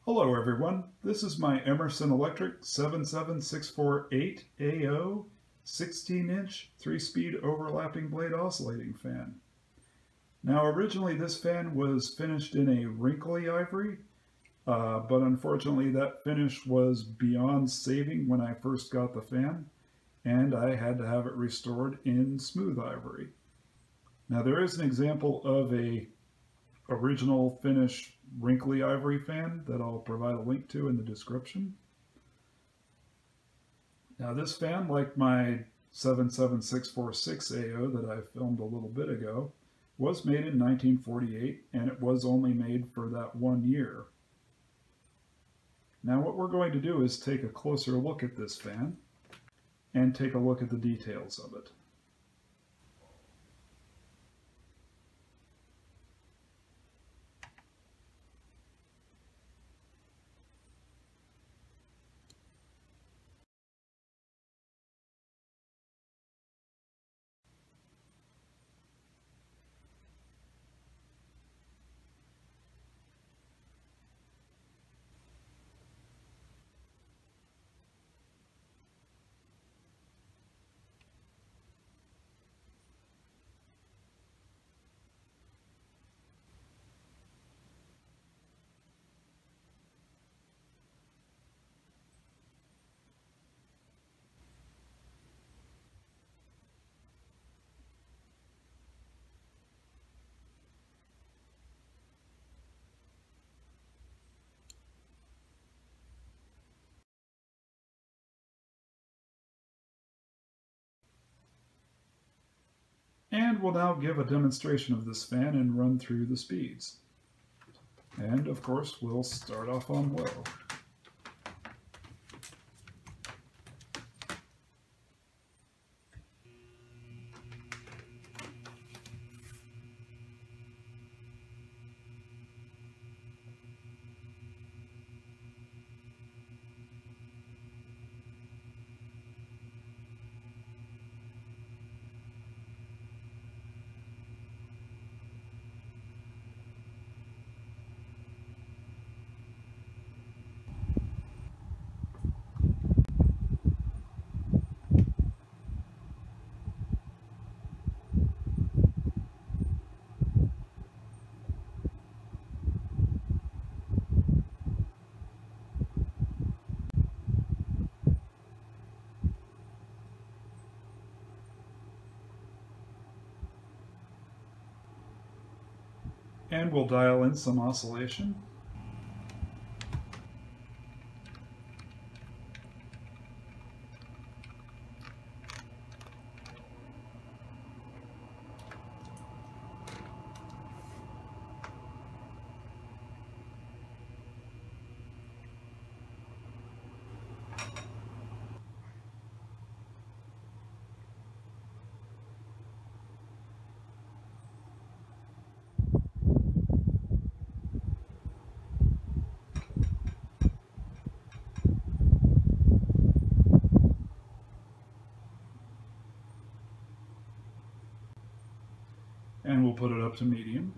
Hello everyone, this is my Emerson Electric 77648AO 16-inch 3-speed overlapping blade oscillating fan. Now originally this fan was finished in a Wrinkle Ivory, but unfortunately that finish was beyond saving when I first got the fan, and I had to have it restored in smooth ivory. Now there is an example of a original finish wrinkly ivory fan that I'll provide a link to in the description. Now this fan, like my 77646AO that I filmed a little bit ago, was made in 1948, and it was only made for that 1 year. Now what we're going to do is take a closer look at this fan and take a look at the details of it. And we'll now give a demonstration of this fan and run through the speeds. And of course, we'll start off on low. And we'll dial in some oscillation. And we'll put it up to medium.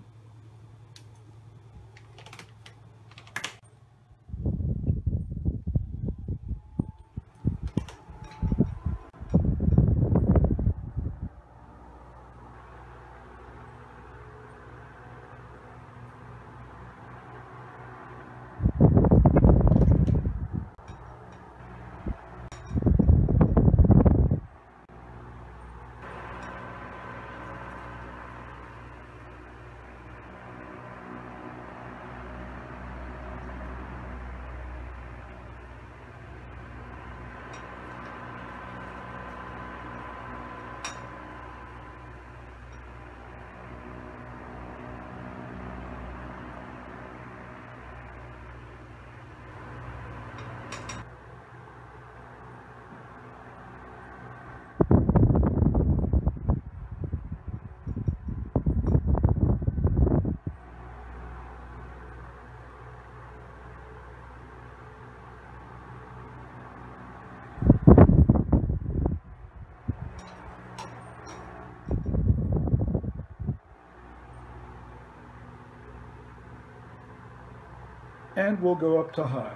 And we'll go up to high.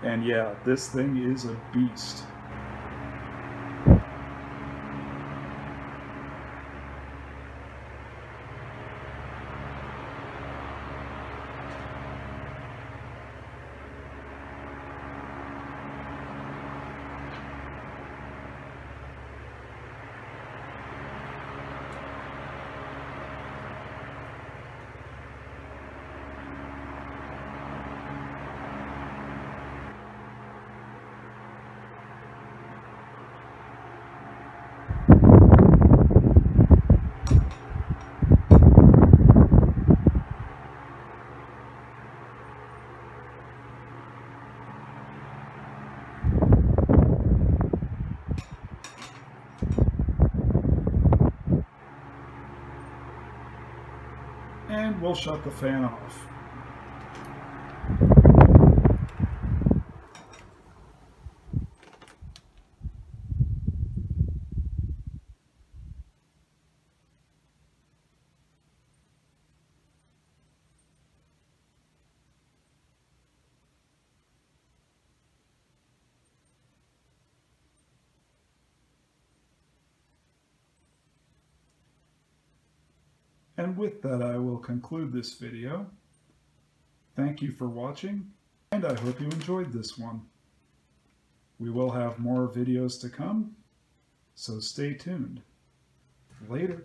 And yeah, this thing is a beast. And we'll shut the fan off. And with that, I will conclude this video. Thank you for watching, and I hope you enjoyed this one. We will have more videos to come, so stay tuned. Later.